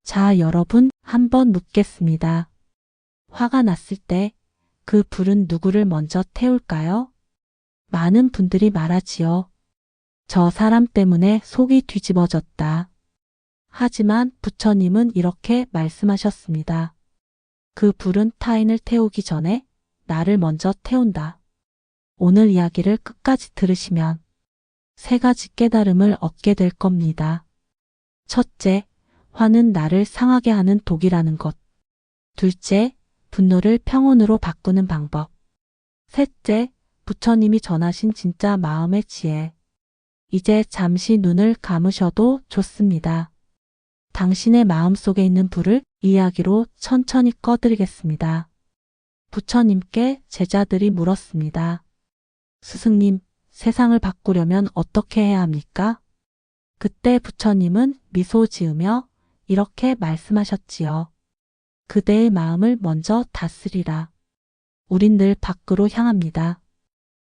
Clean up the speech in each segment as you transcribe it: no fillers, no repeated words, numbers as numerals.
자, 여러분, 한번 묻겠습니다. 화가 났을 때 그 불은 누구를 먼저 태울까요? 많은 분들이 말하지요. 저 사람 때문에 속이 뒤집어졌다. 하지만 부처님은 이렇게 말씀하셨습니다. 그 불은 타인을 태우기 전에 나를 먼저 태운다. 오늘 이야기를 끝까지 들으시면 세 가지 깨달음을 얻게 될 겁니다. 첫째, 화는 나를 상하게 하는 독이라는 것. 둘째, 분노를 평온으로 바꾸는 방법. 셋째, 부처님이 전하신 진짜 마음의 지혜. 이제 잠시 눈을 감으셔도 좋습니다. 당신의 마음속에 있는 불을 이야기로 천천히 꺼드리겠습니다. 부처님께 제자들이 물었습니다. 스승님, 세상을 바꾸려면 어떻게 해야 합니까? 그때 부처님은 미소 지으며 이렇게 말씀하셨지요. 그대의 마음을 먼저 다스리라. 우린 늘 밖으로 향합니다.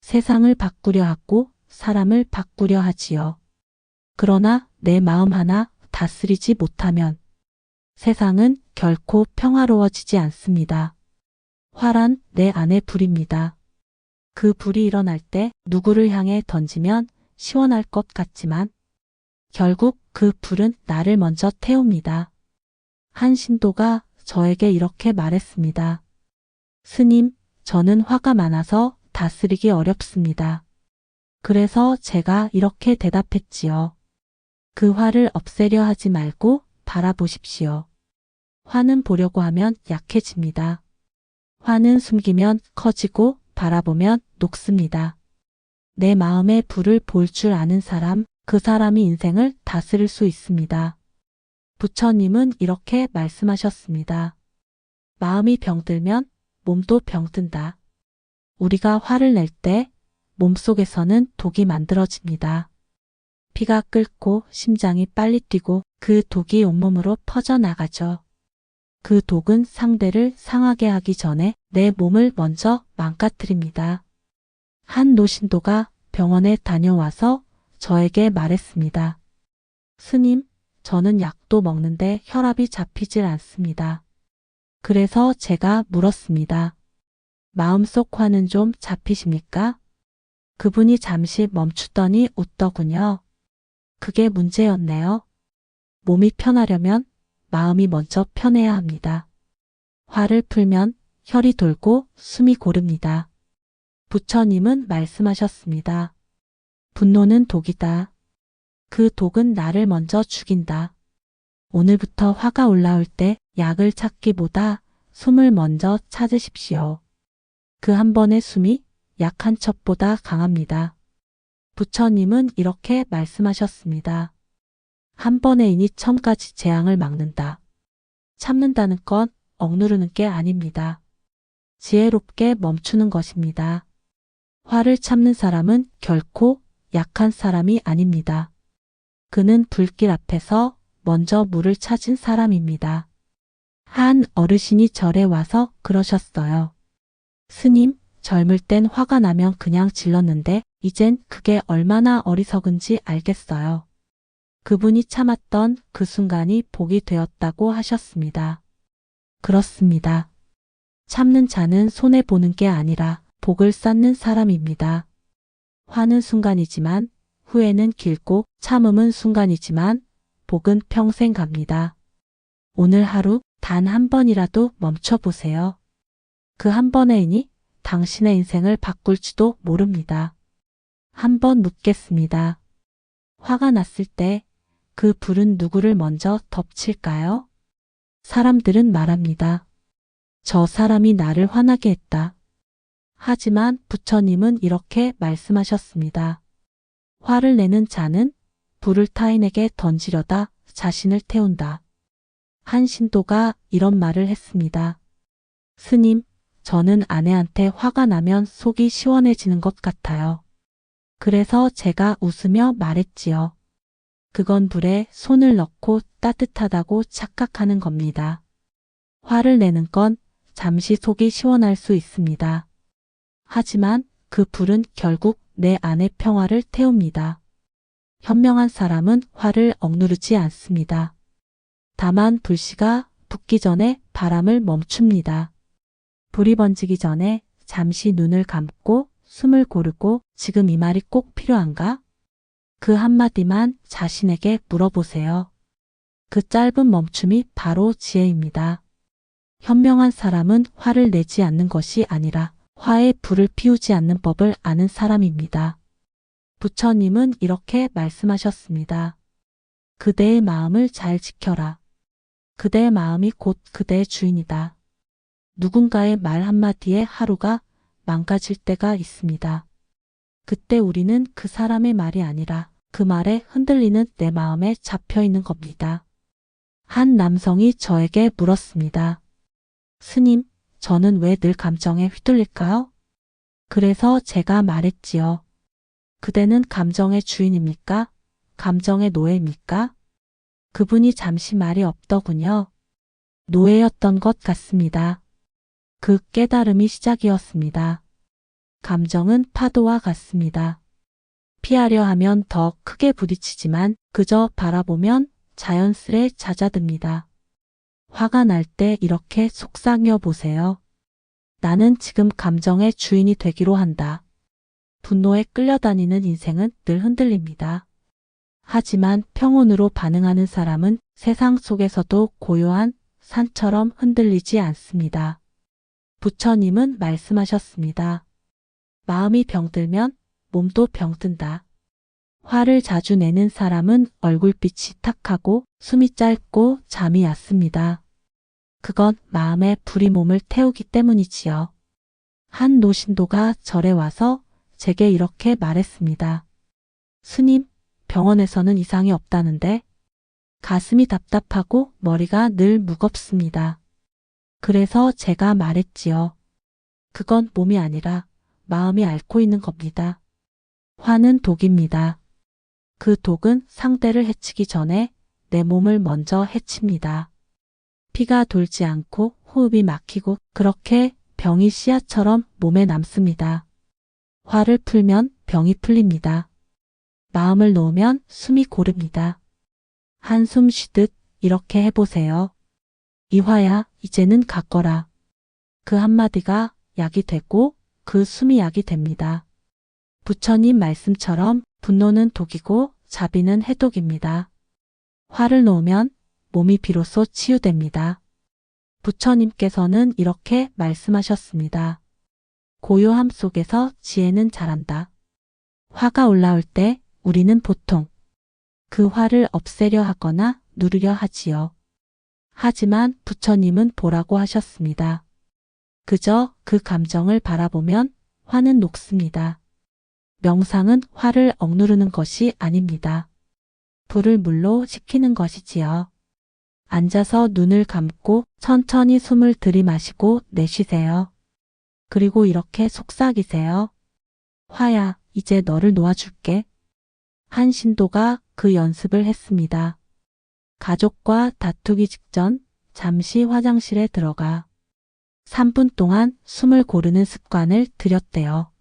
세상을 바꾸려 하고 사람을 바꾸려 하지요. 그러나 내 마음 하나 다스리지 못하면 세상은 결코 평화로워지지 않습니다. 화란 내 안의 불입니다. 그 불이 일어날 때 누구를 향해 던지면 시원할 것 같지만 결국 그 불은 나를 먼저 태웁니다. 한 신도가 저에게 이렇게 말했습니다. 스님, 저는 화가 많아서 다스리기 어렵습니다. 그래서 제가 이렇게 대답했지요. 그 화를 없애려 하지 말고 바라보십시오. 화는 보려고 하면 약해집니다. 화는 숨기면 커지고 바라보면 녹습니다. 내 마음의 불을 볼 줄 아는 사람, 그 사람이 인생을 다스릴 수 있습니다. 부처님은 이렇게 말씀하셨습니다. 마음이 병들면 몸도 병든다. 우리가 화를 낼 때 몸속에서는 독이 만들어집니다. 피가 끓고 심장이 빨리 뛰고 그 독이 온몸으로 퍼져나가죠. 그 독은 상대를 상하게 하기 전에 내 몸을 먼저 망가뜨립니다. 한 노신도가 병원에 다녀와서 저에게 말했습니다. 스님, 저는 약도 먹는데 혈압이 잡히질 않습니다. 그래서 제가 물었습니다. 마음속 화는 좀 잡히십니까? 그분이 잠시 멈추더니 웃더군요. 그게 문제였네요. 몸이 편하려면 마음이 먼저 편해야 합니다. 화를 풀면 혈이 돌고 숨이 고릅니다. 부처님은 말씀하셨습니다. 분노는 독이다. 그 독은 나를 먼저 죽인다. 오늘부터 화가 올라올 때 약을 찾기보다 숨을 먼저 찾으십시오. 그 한 번의 숨이 약 한 첩보다 강합니다. 부처님은 이렇게 말씀하셨습니다. 한 번의 인이 1000가지 재앙을 막는다. 참는다는 건 억누르는 게 아닙니다. 지혜롭게 멈추는 것입니다. 화를 참는 사람은 결코 약한 사람이 아닙니다. 그는 불길 앞에서 먼저 물을 찾은 사람입니다. 한 어르신이 절에 와서 그러셨어요. 스님, 젊을 땐 화가 나면 그냥 질렀는데 이젠 그게 얼마나 어리석은지 알겠어요. 그분이 참았던 그 순간이 복이 되었다고 하셨습니다. 그렇습니다. 참는 자는 손해보는 게 아니라 복을 쌓는 사람입니다. 화는 순간이지만 후회는 길고 참음은 순간이지만 복은 평생 갑니다. 오늘 하루 단 한 번이라도 멈춰보세요. 그 한 번의 인이 당신의 인생을 바꿀지도 모릅니다. 한번 묻겠습니다. 화가 났을 때 그 불은 누구를 먼저 덮칠까요? 사람들은 말합니다. 저 사람이 나를 화나게 했다. 하지만 부처님은 이렇게 말씀하셨습니다. 화를 내는 자는 불을 타인에게 던지려다 자신을 태운다. 한 신도가 이런 말을 했습니다. 스님, 저는 아내한테 화가 나면 속이 시원해지는 것 같아요. 그래서 제가 웃으며 말했지요. 그건 불에 손을 넣고 따뜻하다고 착각하는 겁니다. 화를 내는 건 잠시 속이 시원할 수 있습니다. 하지만 그 불은 결국 내 안의 평화를 태웁니다. 현명한 사람은 화를 억누르지 않습니다. 다만 불씨가 붙기 전에 바람을 멈춥니다. 불이 번지기 전에 잠시 눈을 감고 숨을 고르고 지금 이 말이 꼭 필요한가? 그 한마디만 자신에게 물어보세요. 그 짧은 멈춤이 바로 지혜입니다. 현명한 사람은 화를 내지 않는 것이 아니라 화에 불을 피우지 않는 법을 아는 사람입니다. 부처님은 이렇게 말씀하셨습니다. 그대의 마음을 잘 지켜라. 그대의 마음이 곧 그대의 주인이다. 누군가의 말 한마디에 하루가 망가질 때가 있습니다. 그때 우리는 그 사람의 말이 아니라 그 말에 흔들리는 내 마음에 잡혀 있는 겁니다. 한 남성이 저에게 물었습니다. 스님, 저는 왜 늘 감정에 휘둘릴까요? 그래서 제가 말했지요. 그대는 감정의 주인입니까? 감정의 노예입니까? 그분이 잠시 말이 없더군요. 노예였던 것 같습니다. 그 깨달음이 시작이었습니다. 감정은 파도와 같습니다. 피하려 하면 더 크게 부딪히지만 그저 바라보면 자연스레 잦아듭니다. 화가 날 때 이렇게 속삭여 보세요. 나는 지금 감정의 주인이 되기로 한다. 분노에 끌려다니는 인생은 늘 흔들립니다. 하지만 평온으로 반응하는 사람은 세상 속에서도 고요한 산처럼 흔들리지 않습니다. 부처님은 말씀하셨습니다. 마음이 병들면 몸도 병든다. 화를 자주 내는 사람은 얼굴빛이 탁하고 숨이 짧고 잠이 얕습니다. 그건 마음의 불이 몸을 태우기 때문이지요. 한 노신도가 절에 와서 제게 이렇게 말했습니다. 스님, 병원에서는 이상이 없다는데 가슴이 답답하고 머리가 늘 무겁습니다. 그래서 제가 말했지요. 그건 몸이 아니라 마음이 앓고 있는 겁니다. 화는 독입니다. 그 독은 상대를 해치기 전에 내 몸을 먼저 해칩니다. 피가 돌지 않고 호흡이 막히고 그렇게 병이 씨앗처럼 몸에 남습니다. 화를 풀면 병이 풀립니다. 마음을 놓으면 숨이 고릅니다. 한숨 쉬듯 이렇게 해보세요. 이화야, 이제는 갔거라. 그 한마디가 약이 되고 그 숨이 약이 됩니다. 부처님 말씀처럼 분노는 독이고 자비는 해독입니다. 화를 놓으면 몸이 비로소 치유됩니다. 부처님께서는 이렇게 말씀하셨습니다. 고요함 속에서 지혜는 자란다. 화가 올라올 때 우리는 보통 그 화를 없애려 하거나 누르려 하지요. 하지만 부처님은 보라고 하셨습니다. 그저 그 감정을 바라보면 화는 녹습니다. 명상은 화를 억누르는 것이 아닙니다. 불을 물로 식히는 것이지요. 앉아서 눈을 감고 천천히 숨을 들이마시고 내쉬세요. 그리고 이렇게 속삭이세요. 화야, 이제 너를 놓아줄게. 한 신도가 그 연습을 했습니다. 가족과 다투기 직전 잠시 화장실에 들어가 3분 동안 숨을 고르는 습관을 들였대요.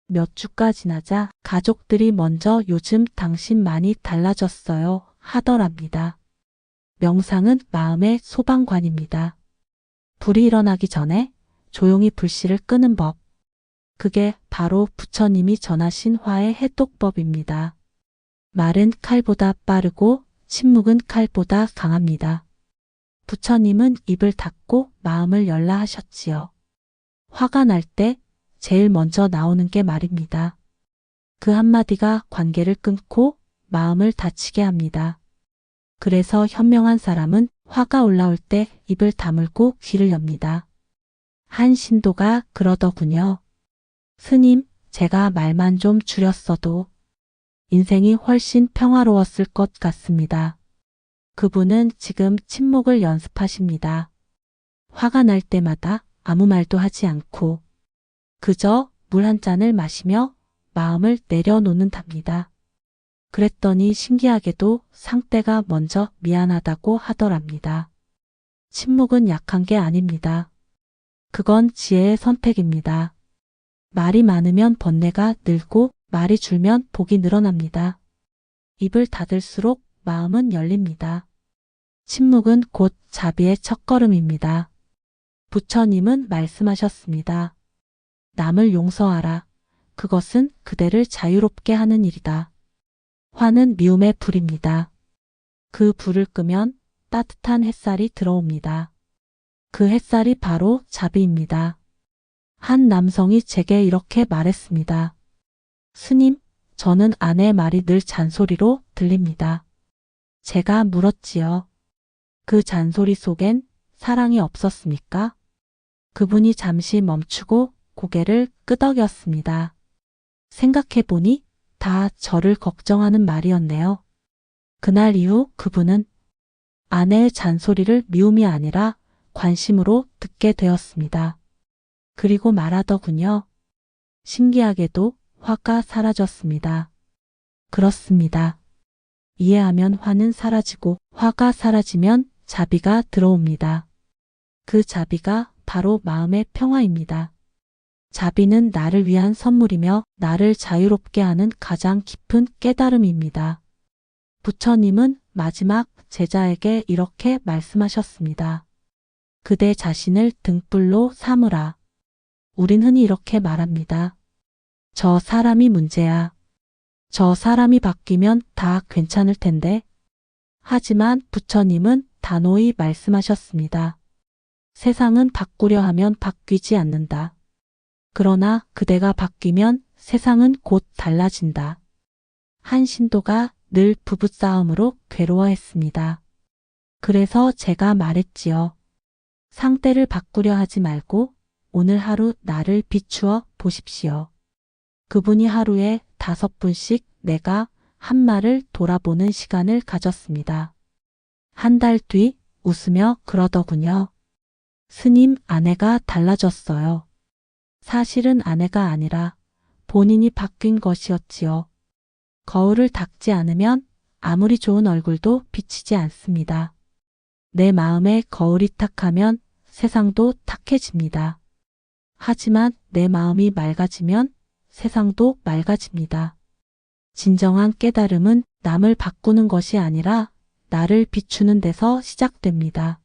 몇 주가 지나자 가족들이 먼저 요즘 당신 많이 달라졌어요 하더랍니다. 명상은 마음의 소방관입니다. 불이 일어나기 전에 조용히 불씨를 끄는 법. 그게 바로 부처님이 전하신 화의 해독법입니다. 말은 칼보다 빠르고 침묵은 칼보다 강합니다. 부처님은 입을 닫고 마음을 열라 하셨지요. 화가 날 때 제일 먼저 나오는 게 말입니다. 그 한마디가 관계를 끊고 마음을 다치게 합니다. 그래서 현명한 사람은 화가 올라올 때 입을 다물고 귀를 엽니다. 한 신도가 그러더군요. 스님, 제가 말만 좀 줄였어도 인생이 훨씬 평화로웠을 것 같습니다. 그분은 지금 침묵을 연습하십니다. 화가 날 때마다 아무 말도 하지 않고 그저 물 한 잔을 마시며 마음을 내려놓는답니다. 그랬더니 신기하게도 상대가 먼저 미안하다고 하더랍니다. 침묵은 약한 게 아닙니다. 그건 지혜의 선택입니다. 말이 많으면 번뇌가 늘고 말이 줄면 복이 늘어납니다. 입을 닫을수록 마음은 열립니다. 침묵은 곧 자비의 첫걸음입니다. 부처님은 말씀하셨습니다. 남을 용서하라. 그것은 그대를 자유롭게 하는 일이다. 화는 미움의 불입니다. 그 불을 끄면 따뜻한 햇살이 들어옵니다. 그 햇살이 바로 자비입니다. 한 남성이 제게 이렇게 말했습니다. 스님, 저는 아내의 말이 늘 잔소리로 들립니다. 제가 물었지요. 그 잔소리 속엔 사랑이 없었습니까? 그분이 잠시 멈추고 고개를 끄덕였습니다. 생각해보니 다 저를 걱정하는 말이었네요. 그날 이후 그분은 아내의 잔소리를 미움이 아니라 관심으로 듣게 되었습니다. 그리고 말하더군요. 신기하게도 화가 사라졌습니다. 그렇습니다. 이해하면 화는 사라지고 화가 사라지면 자비가 들어옵니다. 그 자비가 바로 마음의 평화입니다. 자비는 나를 위한 선물이며 나를 자유롭게 하는 가장 깊은 깨달음입니다. 부처님은 마지막 제자에게 이렇게 말씀하셨습니다. 그대 자신을 등불로 삼으라. 우린 흔히 이렇게 말합니다. 저 사람이 문제야. 저 사람이 바뀌면 다 괜찮을 텐데. 하지만 부처님은 단호히 말씀하셨습니다. 세상은 바꾸려 하면 바뀌지 않는다. 그러나 그대가 바뀌면 세상은 곧 달라진다. 한 신도가 늘 부부싸움으로 괴로워했습니다. 그래서 제가 말했지요. 상대를 바꾸려 하지 말고 오늘 하루 나를 비추어 보십시오. 그분이 하루에 5분씩 내가 한 말을 돌아보는 시간을 가졌습니다. 한 달 뒤 웃으며 그러더군요. 스님, 아내가 달라졌어요. 사실은 아내가 아니라 본인이 바뀐 것이었지요. 거울을 닦지 않으면 아무리 좋은 얼굴도 비치지 않습니다. 내 마음에 거울이 탁하면 세상도 탁해집니다. 하지만 내 마음이 맑아지면 세상도 맑아집니다. 진정한 깨달음은 남을 바꾸는 것이 아니라 나를 비추는 데서 시작됩니다.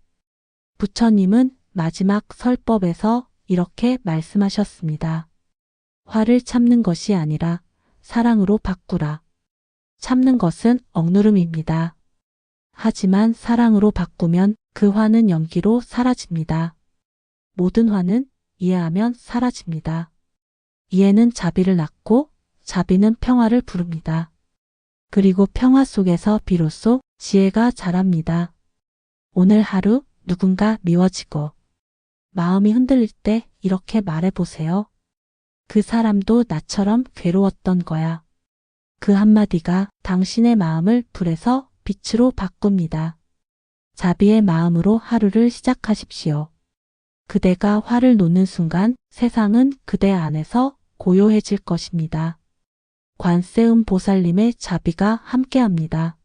부처님은 마지막 설법에서 이렇게 말씀하셨습니다. 화를 참는 것이 아니라 사랑으로 바꾸라. 참는 것은 억누름입니다. 하지만 사랑으로 바꾸면 그 화는 연기로 사라집니다. 모든 화는 이해하면 사라집니다. 이해는 자비를 낳고 자비는 평화를 부릅니다. 그리고 평화 속에서 비로소 지혜가 자랍니다. 오늘 하루 누군가 미워지고 마음이 흔들릴 때 이렇게 말해보세요. 그 사람도 나처럼 괴로웠던 거야. 그 한마디가 당신의 마음을 불에서 빛으로 바꿉니다. 자비의 마음으로 하루를 시작하십시오. 그대가 화를 놓는 순간 세상은 그대 안에서 고요해질 것입니다. 관세음 보살님의 자비가 함께합니다.